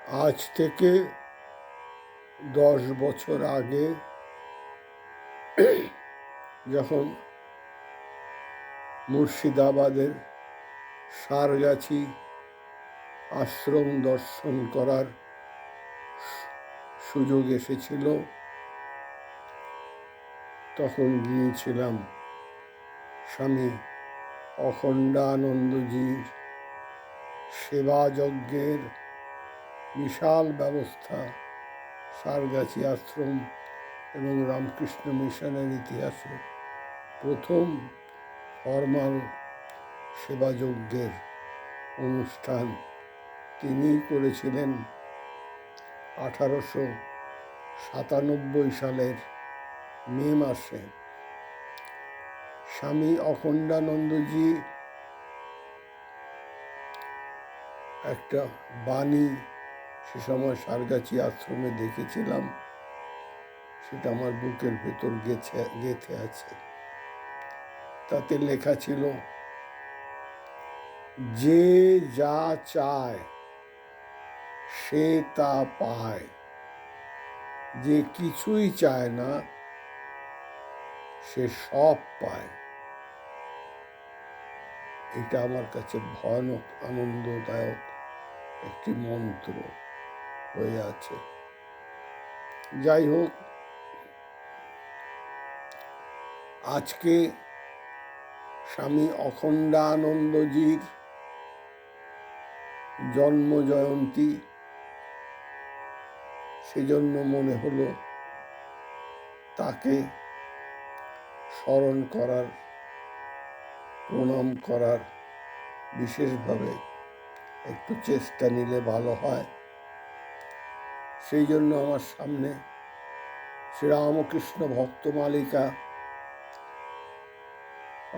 আজ থেকে 10 বছর আগে যখন মুর্শিদাবাদের সারগাছি আশ্রম দর্শন করার সুযোগ এসেছিল, তখন গিয়েছিলাম স্বামী অখণ্ডানন্দজির সেবাযজ্ঞের বিশাল ব্যবস্থা সারগাছি আশ্রম এবং রামকৃষ্ণ মিশনের ইতিহাসে প্রথম ফর্মাল সেবাযজ্ঞের অনুষ্ঠান তিনিই করেছিলেন 1897 সালের মে মাসে। স্বামী অখণ্ডানন্দজি একটা বাণী সে সময় সারগাছি আশ্রমে দেখেছিলাম, সেটা আমার বুকের ভেতর গেঁথে আছে। তাতে লেখা ছিল, যে যা চায় সে তা পায়, যে কিছুই চায় না সে সব পায়। এটা আমার কাছে ভয়ানক আনন্দদায়ক একটি মন্ত্র হয়ে আছে। যাই হোক, আজকে স্বামী অখণ্ডানন্দজির জন্ম জয়ন্তী, সেজন্য মনে হলো তাকে স্মরণ করার, প্রণাম করার বিশেষভাবে একটু চেষ্টা নিলে ভালো হয়। সেই জন্য আমার সামনে শ্রীরামকৃষ্ণ ভক্তমালিকা,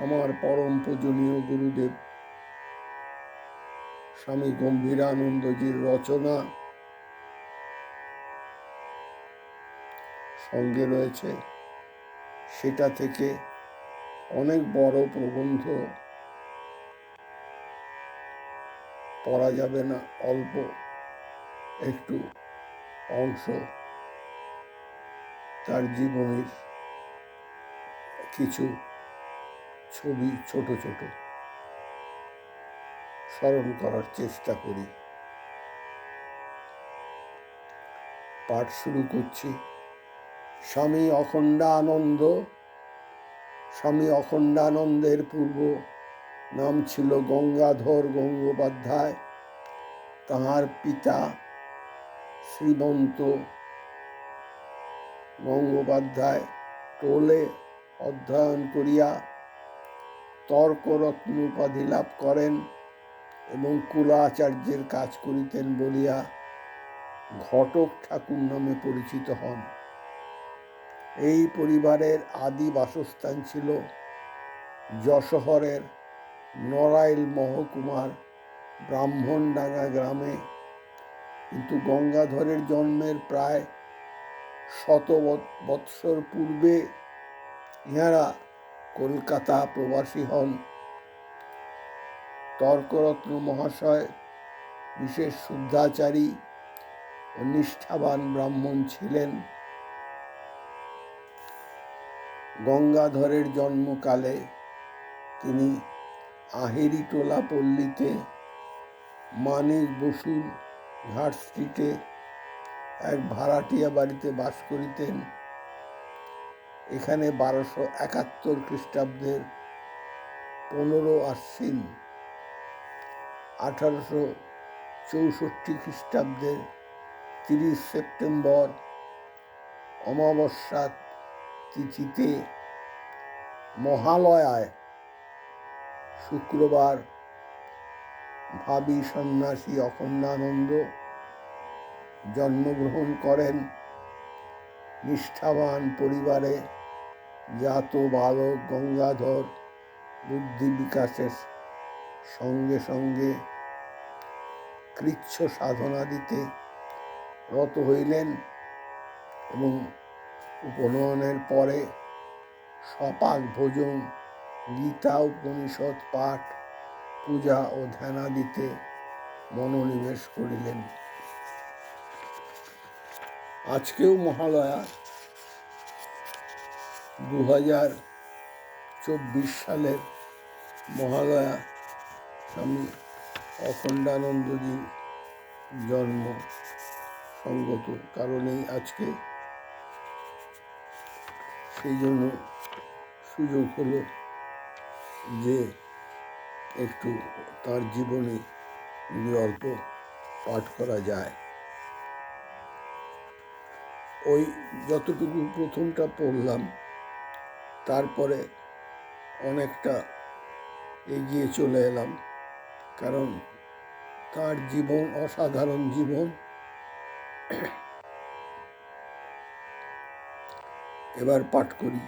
আমার পরম পূজনীয় গুরুদেব স্বামী গম্ভীরানন্দজির রচনা সঙ্গে রয়েছে। সেটা থেকে অনেক বড় প্রবন্ধ পড়া যাবে না, অল্প একটু অংশ তার জীবনের কিছু ছবি ছোট ছোট স্মরণ করার চেষ্টা করি। পাঠ শুরু করছি। স্বামী অখণ্ডানন্দ। স্বামী অখণ্ডানন্দের পূর্ব নাম ছিল গঙ্গাধর গঙ্গোপাধ্যায়। তাহার পিতা শ্রীমন্ত গঙ্গোপাধ্যায় টোলে অধ্যয়ন করিয়া তর্করত্ন উপাধি লাভ করেন এবং কুলাচার্যের কাজ করিতেন বলিয়া ঘটক ঠাকুর নামে পরিচিত হন। এই পরিবারের আদি বাসস্থান ছিল যশোহরের নড়াইল মহকুমার ব্রাহ্মণডাঙ্গা গ্রামে, কিন্তু গঙ্গাধরের জন্মের প্রায় 100 বৎসর পূর্বে ইহারা কলকাতা প্রবাসী হন। তর্করত্ন মহাশয় বিশেষ শুদ্ধাচারী ও নিষ্ঠাবান ব্রাহ্মণ ছিলেন। গঙ্গাধরের জন্মকালে তিনি আহেরিটোলা পল্লীতে মানিক বসুর ঘাট স্ট্রিটে এক ভাড়াটিয়া বাড়িতে বাস করিতেন। এখানে 1271 খ্রিস্টাব্দের 15 আশ্বিন, 1864 খ্রিস্টাব্দের 30 সেপ্টেম্বর অমাবস্যা তিথিতে মহালয়ায় শুক্রবার ভাবী সন্ন্যাসী অখণ্ডানন্দ জন্মগ্রহণ করেন। নিষ্ঠাবান পরিবারে জাত বালক গঙ্গাধর বুদ্ধি বিকাশের সঙ্গে সঙ্গে কৃচ্ছ সাধনাদিতে রত হইলেন এবং উপনয়নের পরে সপাক ভোজন, গীতা উপনিষদ পাঠ, পূজা ও ধ্যানাদিতে মনোনিবেশ করিলেন। আজকেও মহালয়া 2024 সালের মহালয়া স্বামী অখণ্ডানন্দজির জন্ম সঙ্গত কারণেই আজকে, সেই জন্য সুযোগ হলো যে একটু তার জীবনী যদি অল্প পাঠ করা যায়। ওই যতটুকু প্রথমটা পড়লাম, তারপরে অনেকটা এগিয়ে চলে এলাম, কারণ তার জীবন অসাধারণ জীবন। এবার পাঠ করি।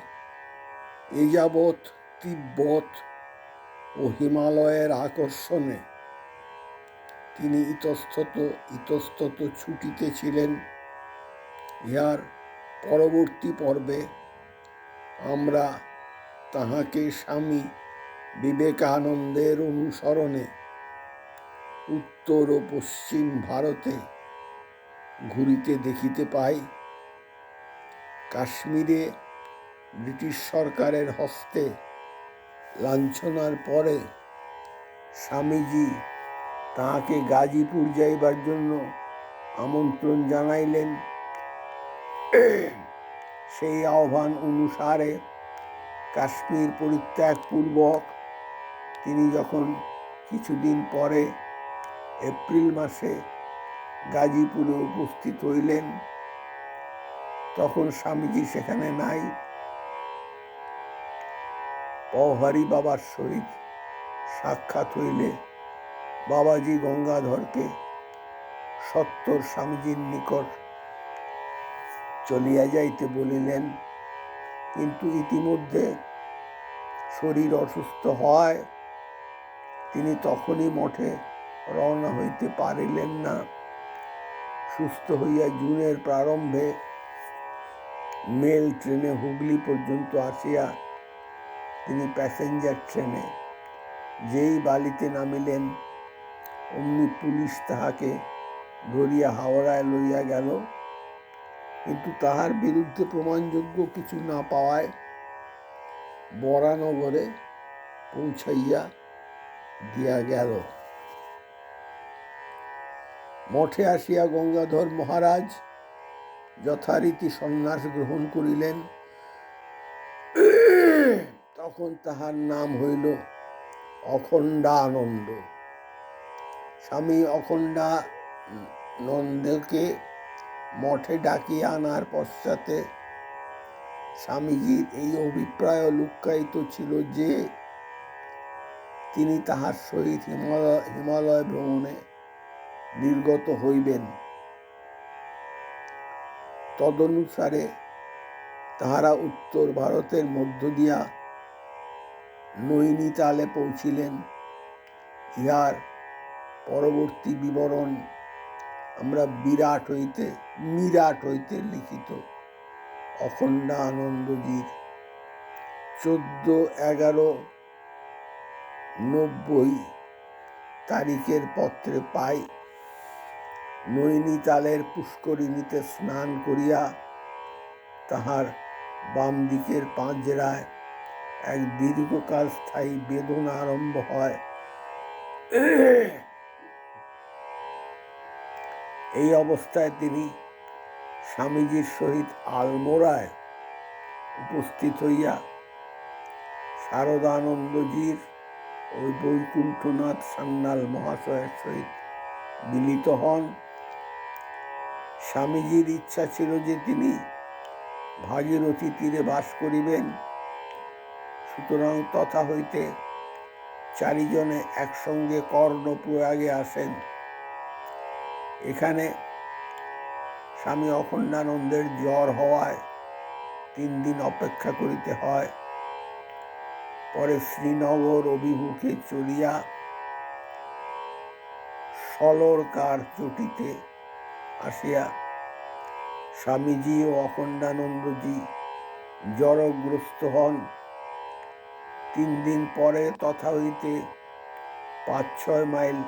এ যাবৎ তিব্বত ও হিমালয়ের আকর্ষণে তিনি ইতস্তত ছুটিতে ছিলেন। ইহার পরবর্তী পর্বে আমরা তাহাকে স্বামী বিবেকানন্দের অনুসরণে উত্তর ও পশ্চিম ভারতে ঘুরিতে দেখিতে পাই। কাশ্মীরে ব্রিটিশ সরকারের হস্তে লাঞ্ছনার পরে স্বামীজি তাহাকে গাজীপুর যাইবার জন্য আমন্ত্রণ জানাইলেন। সেই আহ্বান অনুসারে কাশ্মীর পরিত্যাগ পূর্বক তিনি যখন কিছুদিন পরে এপ্রিল মাসে গাজীপুরে উপস্থিত হইলেন, তখন স্বামীজি সেখানে নাই। পওহারী বাবার সহিত সাক্ষাৎ হইলে বাবাজি গঙ্গাধরকে সত্বর স্বামীজির নিকট চলিয়া যাইতে বলিলেন, কিন্তু ইতিমধ্যে শরীর অসুস্থ হয় তিনি তখনই মঠে রওনা হইতে পারিলেন না। সুস্থ হইয়া জুনের প্রারম্ভে মেল ট্রেনে হুগলি পর্যন্ত আসিয়া তিনি প্যাসেঞ্জার ট্রেনে যেই বালিতে নামিলেন, অমনি পুলিশ তাহাকে ধরিয়া হাওড়ায় লইয়া গেল। কিন্তু তাহার বিরুদ্ধে প্রমাণযোগ্য কিছু না পাওয়ায় বরানগরে পৌঁছাইয়া দিয়া গেল। মঠে আসিয়া গঙ্গাধর মহারাজ যথারীতি সন্ন্যাস গ্রহণ করিলেন। তখন তাহার নাম হইল অখণ্ডানন্দ। স্বামী অখণ্ডানন্দকে মঠে ডাকিয়া আনার পশ্চাতে স্বামীজির এই অভিপ্রায় লুক্কায়িত ছিল যে তিনি তাহার সহিত হিমালয় ভ্রমণে নির্গত হইবেন। তদনুসারে তাহারা উত্তর ভারতের মধ্য দিয়া নৈনিতালে পৌঁছিলেন। ইহার পরবর্তী বিবরণ আমরা মিরাট হইতে লিখিত অখণ্ডানন্দজির 14/11/90 তারিখের পত্রে পাই। নৈনিতালের পুষ্করিণীতে স্নান করিয়া তাহার বাম দিকের পাঁজরায় এক দীর্ঘকাল স্থায়ী বেদনা আরম্ভ হয়। এই অবস্থায় তিনি স্বামীজির সহিত আলমোড়ায় উপস্থিত হইয়া শারদানন্দজির ওই বৈকুণ্ঠনাথ সান্যাল মহাশয়ের সহিত মিলিত হন। স্বামীজির ইচ্ছা ছিল যে তিনি ভাগীরথী তীরে বাস করিবেন, সুতরাং তথা হইতে চারিজনে একসঙ্গে কর্ণপ্রয়াগে আসেন। এখানে স্বামী অখণ্ডানন্দের জ্বর হওয়ায় 3 দিন অপেক্ষা করিতে হয়। পরে শ্রীনগর অভিমুখে চলিয়া সলরকার চটিতে আসিয়া স্বামীজি ও অখণ্ডানন্দজি জ্বরগ্রস্ত হন। 3 দিন পরে তথা হইতে 5-6 মাইল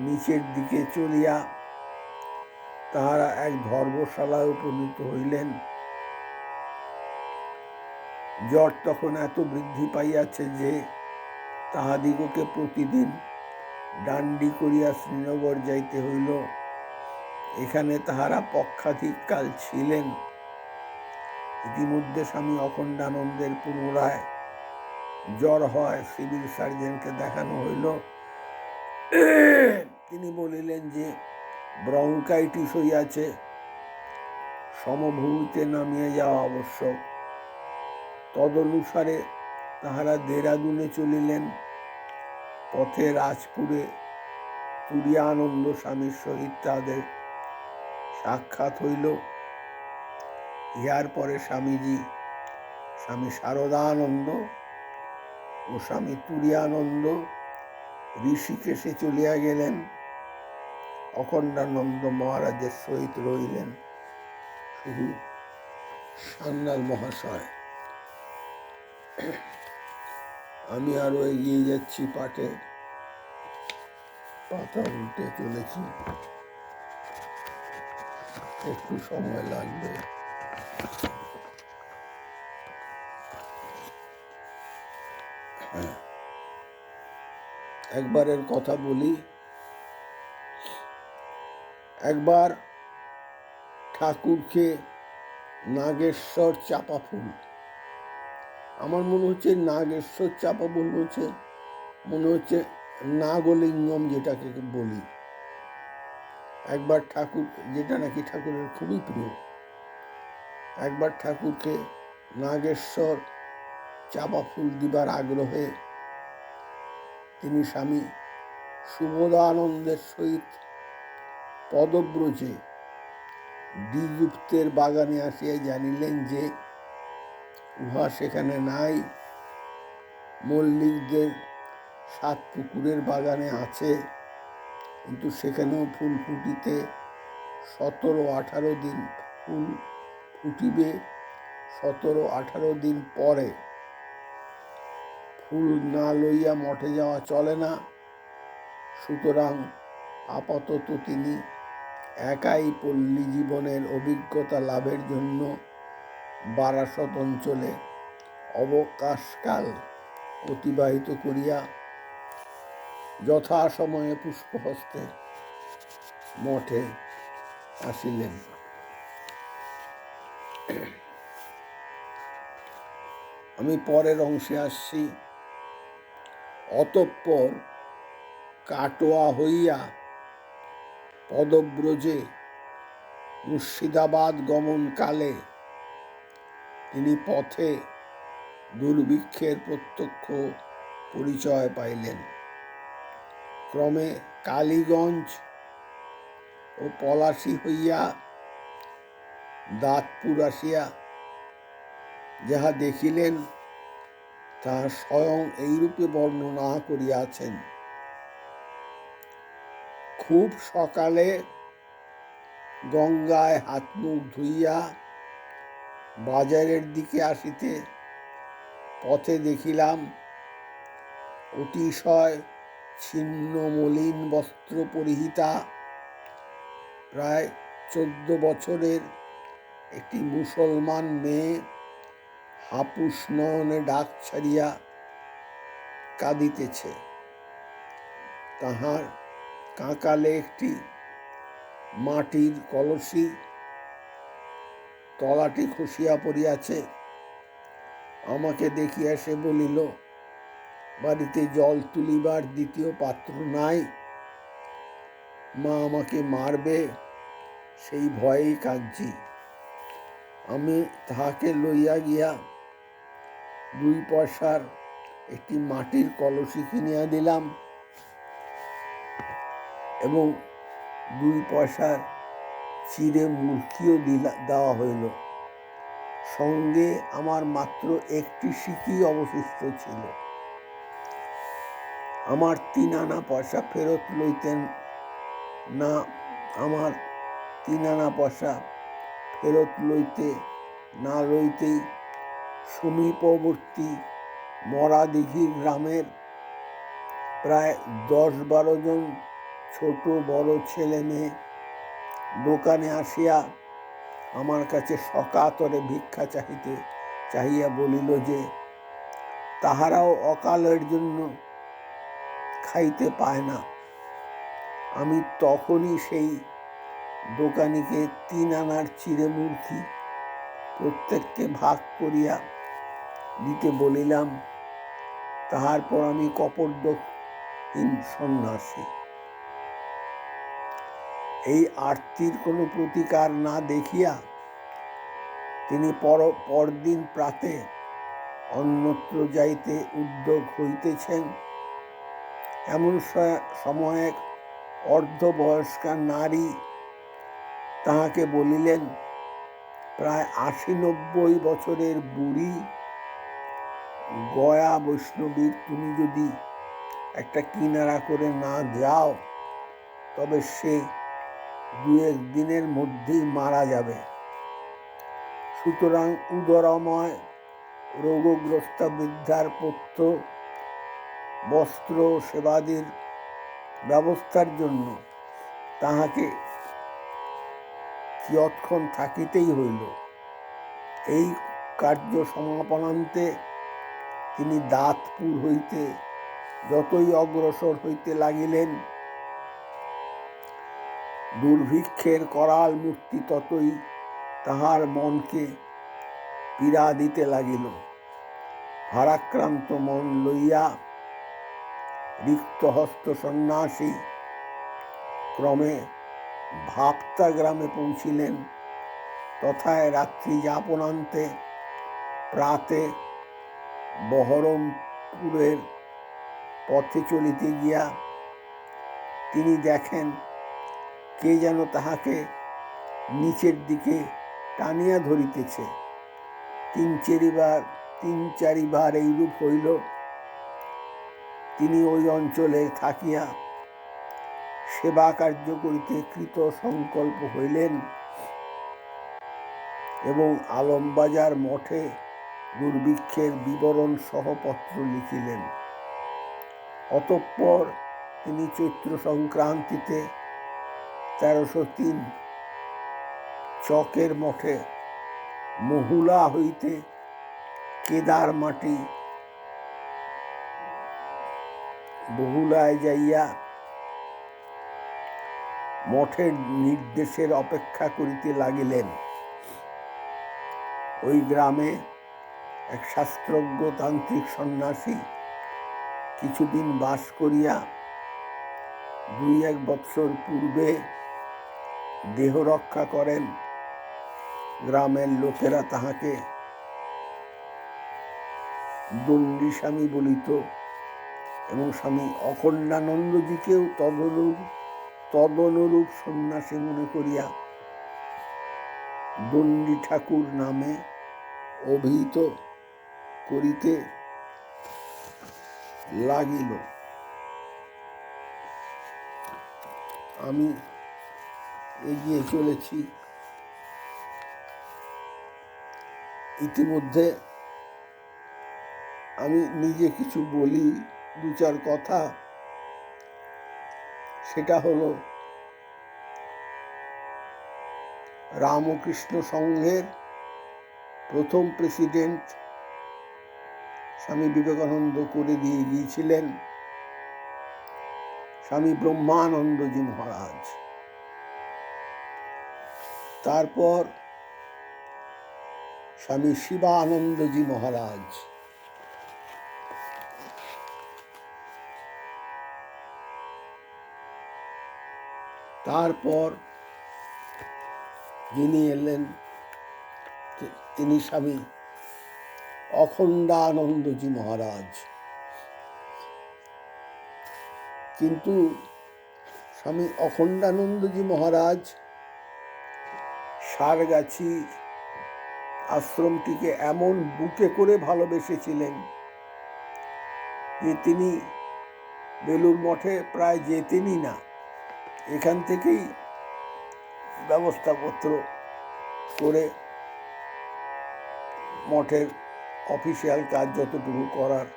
নিচের দিকে চলিয়া তাহারা এক ধর্মশালায় উপনীত হইলেন। জ্বর তখন এত বৃদ্ধি পাইয়াছে যে তাহাদিগকে প্রতিদিন ডান্ডি করিয়া শ্রীনগর যাইতে হইল। এখানে তাহারা পক্ষাধিক কাল ছিলেন। ইতিমধ্যে স্বামী অখণ্ডানন্দের পুনরায় জ্বর হয়। সিভিল সার্জনকে দেখানো হইল। তিনি বলিলেন যে ব্রঙ্কাইটিস হইয়াছে, সমভূমিতে নামিয়ে যাওয়া আবশ্যক। তদনুসারে তাহারা দেরাদুনে চলিলেন। পথে রাজপুরে তুরীয়ানন্দ স্বামীর সহিত তাদের সাক্ষাৎ হইল। ইহার পরে স্বামীজি স্বামী শারদানন্দ ও স্বামী তুরীয়ানন্দ ঋষিকেশে চলিয়া গেলেন। অখণ্ডানন্দ মহারাজের সহিত রইলেন শুধু সান্যাল মহাশয়। আমি আরো এগিয়ে যাচ্ছি, পাঠে পাতা উল্টে চলেছি, একটু সময় লাগবে। একবারের কথা বলি। একবার ঠাকুরকে নাগেশ্বর চাপা ফুল, আমার মনে হচ্ছে নাগেশ্বর চাপা ফুল মনে হচ্ছে নাগলিঙ্গম, যেটাকে বলি। একবার ঠাকুর, যেটা নাকি ঠাকুরের খুবই প্রিয়, একবার ঠাকুরকে নাগেশ্বর চাপা ফুল দিবার আগ্রহে তিনি স্বামী সুবোধানন্দের সহিত পদব্রজে দ্বিগুপ্তের বাগানে আসিয়া জানিলেন যে উহা সেখানে নাই। মল্লিকদের 7 পুকুরের বাগানে আছে, কিন্তু সেখানেও ফুল ফুটিতে 17-18 দিন, ফুল ফুটিবে 17-18 দিন পরে। ফুল না লইয়া মঠে যাওয়া চলে না। সুতরাং আপাতত তিনি একাই পল্লী জীবনের অভিজ্ঞতা লাভের জন্য বারাসত অঞ্চলে অবকাশকাল অতিবাহিত করিয়া যথাসময়ে পুষ্পহস্তে মঠে আসিলেন। আমি পরের অংশে আসছি। অতঃপর কাটোয়া হইয়া পদব্রজে মুর্শিদাবাদ গমনকালে তিনি পথে দুর্ভিক্ষের প্রত্যক্ষ পরিচয় পাইলেন। ক্রমে কালীগঞ্জ ও পলাশী হইয়া দাঁতপুর আসিয়া যাহা দেখিলেন তাহা স্বয়ং এইরূপে বর্ণনা করিয়াছেন। খুব সকালে গঙ্গায় হাত মুখ ধুইয়া বাজারের দিকে আসিতে পথে দেখিলাম অতিশয় ছিন্ন মলিন বস্ত্র পরিহিতা প্রায় 14 বছরের একটি মুসলমান মেয়ে হাপুস নয়নে ডাক ছাড়িয়া কাঁদিতেছে। তাহার কাঁকালে একটি মাটির কলসি, তলাটি খসিয়া পড়িয়াছে। আমাকে দেখিয়া সে বলিল, বাড়িতে জল তুলিবার দ্বিতীয় পাত্র নাই, মা আমাকে মারবে, সেই ভয়েই কাঁদছি। আমি তাহাকে লইয়া গিয়া 2 পয়সার একটি মাটির কলসি কিনিয়া দিলাম এবং 2 পয়সার চিড়ে মুরকিও দেওয়া হইল। সঙ্গে আমার মাত্র একটি সিকি অবশিষ্ট ছিল। আমার 3 আনা পয়সা ফেরত লইতেন না, আমার 3 আনা পয়সা ফেরত লইতে না লইতেই সমীপবর্তী মরাদিঘি গ্রামের প্রায় 10-12 জন ছোট বড় ছেলে মেয়ে দোকানে আসিয়া আমার কাছে সকাতরে ভিক্ষা চাহিয়া বলিল যে তাহারাও অকালের জন্য খাইতে পায় না। আমি তখনই সেই দোকানিকে 3 আনার চিড়ে মুরগি প্রত্যেককে ভাগ করিয়া দিতে বলিলাম। তাহার পর আমি কপর্দহীন সন্ন্যাসী। এই আরতির কোনো প্রতিকার না দেখিয়া তিনি পরদিন প্রাতে অন্যত্র যাইতে উদ্যোগ হইতেছেন। এমন সময় এক অর্ধবয়স্কা নারী তাহাকে বলিলেন, প্রায় 80-90 বছরের বুড়ি গয়া বৈষ্ণবীর তুমি যদি একটা কিনারা করে না যাও তবে সে 2-1 দিনের মধ্যেই মারা যাবে। সুতরাং উদরময় রোগগ্রস্তা বৃদ্ধার পথ্য বস্ত্র সেবাদির ব্যবস্থার জন্য তাহাকে কিয়ৎক্ষণ থাকিতেই হইল। এই কার্য সমাপনান্তে তিনি দাঁতপুর হইতে যতই অগ্রসর হইতে লাগিলেন, দুর্ভিক্ষের করাল মূর্তি ততই তাহার মনকে পীড়া দিতে লাগিল। ভারাক্রান্ত মন লইয়া রিক্ত হস্ত সন্ন্যাসী ক্রমে ভাপ্তা গ্রামে পৌঁছিলেন। তথায় রাত্রি যাপনান্তে প্রাতে বহরমপুরের পথে চলিতে গিয়া তিনি দেখেন কে যেন তাহাকে নিচের দিকে টানিয়া ধরিতেছে। 3-4 বার এইরূপ হইল। তিনি ওই অঞ্চলে থাকিয়া সেবা কার্য করিতে কৃত সংকল্প হইলেন এবং আলমবাজার মঠে দুর্ভিক্ষের বিবরণ সহ পত্র লিখিলেন। অতঃপর তিনি চৈত্র সংক্রান্তিতে 1303 চকের মঠে মহুলা হইতে কেদার মাটি বহুলায় যাইয়া মঠের নির্দেশের অপেক্ষা করিতে লাগিলেন। ওই গ্রামে এক শাস্ত্রজ্ঞ তান্ত্রিক সন্ন্যাসী কিছুদিন বাস করিয়া 2-1 বৎসর পূর্বে দেহ রক্ষা করেন। গ্রামের লোকেরা তাহাকে দণ্ডী স্বামী বলিত এবং স্বামী অখণ্ডানন্দজিকেও তদনুরূপ সন্ন্যাসী মনে করিয়া দণ্ডী ঠাকুর নামে অভিহিত করিতে লাগিল। আমি এগিয়ে চলেছি। ইতিমধ্যে আমি নিজে কিছু বলি, 2-4 কথা। সেটা হলো রামকৃষ্ণ সংঘের প্রথম প্রেসিডেন্ট স্বামী বিবেকানন্দ করে দিয়ে গিয়েছিলেন স্বামী ব্রহ্মানন্দজি মহারাজ। তারপর স্বামী শিবানন্দজি মহারাজ, তারপর যিনি এলেন তিনি স্বামী অখণ্ডানন্দজি মহারাজ। কিন্তু স্বামী অখণ্ডানন্দজি মহারাজ সারগাছি আশ্রমটিকে এমন বুকে করে ভালোবেসেছিলেন যে তিনি বেলুর মঠে প্রায় যেতেনই না। এখান থেকেই ব্যবস্থাপত্র করে মঠের অফিসিয়াল কাজ যতটুকু করার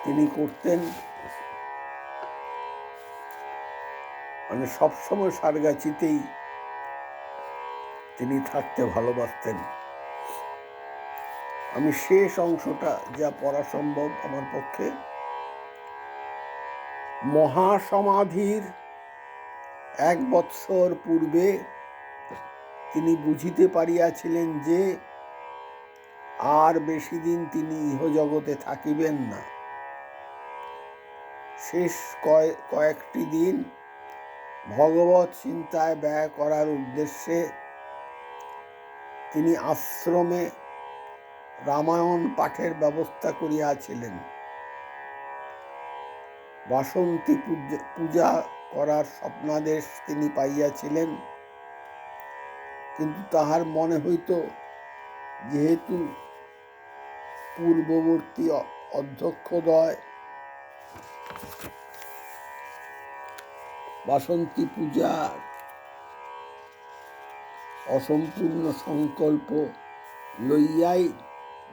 তিনি করতেন। মানে সবসময় সারগাছিতেই তিনি থাকতে ভালোবাসতেন। আমি শেষ অংশটা যা পড়া সম্ভব আমার পক্ষে। মহাসমাধির 1 বৎসর পূর্বে তিনি বুঝিতে পারিয়াছিলেন যে আর বেশি দিন তিনি ইহজগতে থাকিবেন না। শেষ কয়েকটি দিন ভগবৎ চিন্তায় ব্যয় করার উদ্দেশ্যে তিনি আশ্রমে রামায়ণ পাঠের ব্যবস্থা করিয়াছিলেন। বাসন্তী পূজা করার স্বপ্নাদেশ তিনি পাইয়াছিলেন, কিন্তু তাহার মনে হইত যেহেতু পূর্ববর্তী অধ্যক্ষদ্বয় বাসন্তী পূজার অসম্পূর্ণ সংকল্প লইয়াই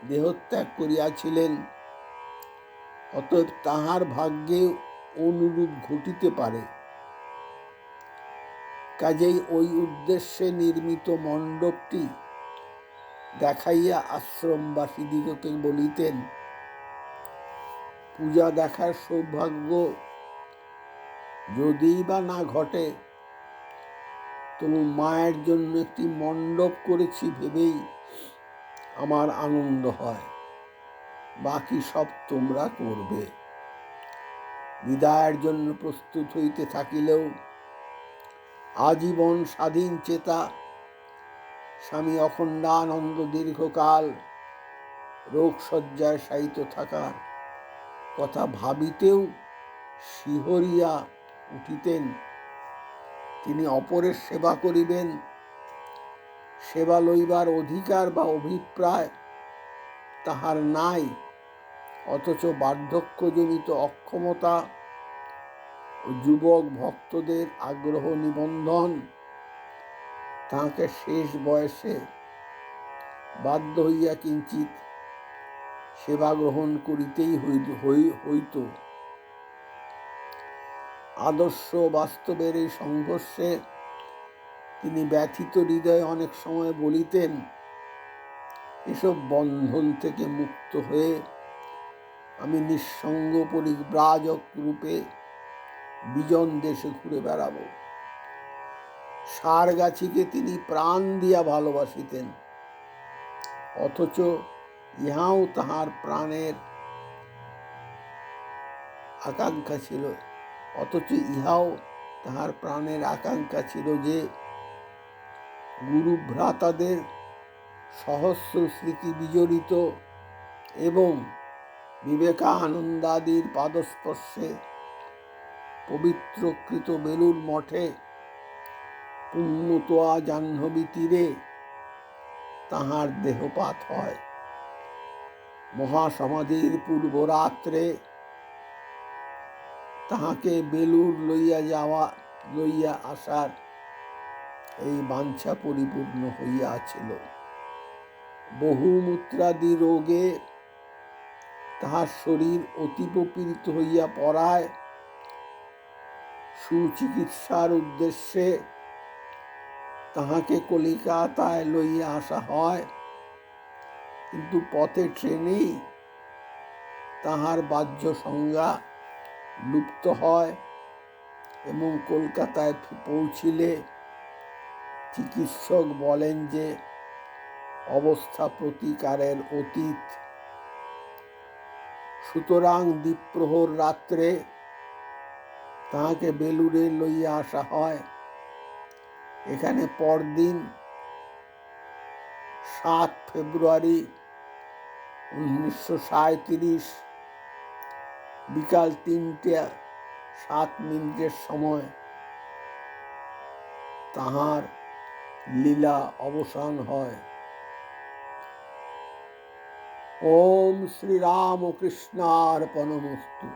দেহত্যাগ করিয়াছিলেন, অতএব তাহার ভাগ্যে অনুরূপ ঘটিতে পারে। কাজেই ওই উদ্দেশ্যে নির্মিত মণ্ডপটি দেখাইয়া আশ্রমবাসীদিগকে বলিতেন, পূজা দেখার সৌভাগ্য যদি বা না ঘটে, তবু মায়ের জন্য একটি মণ্ডপ করেছি ভেবেই আমার আনন্দ হয়, বাকি সব তোমরা করবে। বিদায়ের জন্য প্রস্তুত হইতে থাকিলেও আজীবন স্বাধীন চেতা স্বামী অখণ্ডানন্দ দীর্ঘকাল রোগশয্যায় শায়িত থাকার কথা ভাবিতেও শিহরিয়া উঠিতেন। তিনি অপরের সেবা করিবেন, সেবা লইবার অধিকার বা অভিপ্রায় তাহার নাই, অথচ বার্ধক্যজনিত অক্ষমতা ও যুবক ভক্তদের আগ্রহ নিবন্ধন তাহাকে শেষ বয়সে বাধ্য হইয়া কিঞ্চিত সেবা গ্রহণ করিতেই হইত। আদর্শ বাস্তবের এই সংঘর্ষে তিনি ব্যথিত হৃদয়ে অনেক সময় বলিতেন, এসব বন্ধন থেকে মুক্ত হয়ে আমি নিঃসঙ্গ পরিব্রাজক রূপে বিজন দেশে ঘুরে বেড়াবো। সারগাছিকে তিনি প্রাণ দিয়া ভালোবাসিতেন, অথচ ইহাও তাহার প্রাণের আকাঙ্ক্ষা ছিল যে গুরুভ্রাতাদের সহস্র স্মৃতি বিজড়িত এবং বিবেকানন্দাদির পাদস্পর্শে পবিত্রকৃত বেলুড় মঠে পুণ্যতোয়া জাহ্নবী তীরে তাহার দেহপাত হয়। মহাসমাধির পূর্বরাত্রে তাহাকে বেলুড় লইয়া আসার এই বাঞ্ছা পরিপূর্ণ হইয়াছিল। বহুমূত্রাদি রোগে তাহার শরীর অতীব পীড়িত হইয়া পড়ায় সুচিকিৎসার উদ্দেশ্যে তাহাকে কলিকাতায় লইয়া আসা হয়, কিন্তু পথে ট্রেনেই তাহার বাহ্য সংজ্ঞা লুপ্ত হয় এবং কলকাতায় পৌঁছিলে চিকিৎসক বলেন যে অবস্থা প্রতিকারের অতীত। সুতরাং দ্বীপ্রহর রাত্রে তাহাকে বেলুড়ে লইয়া আসা হয়। এখানে পরদিন 7 ফেব্রুয়ারি 1937 বিকাল 3:07 সময় তাহার লীলা অবসান হয়। ওম শ্রীরামকৃষ্ণার্পণমস্তু।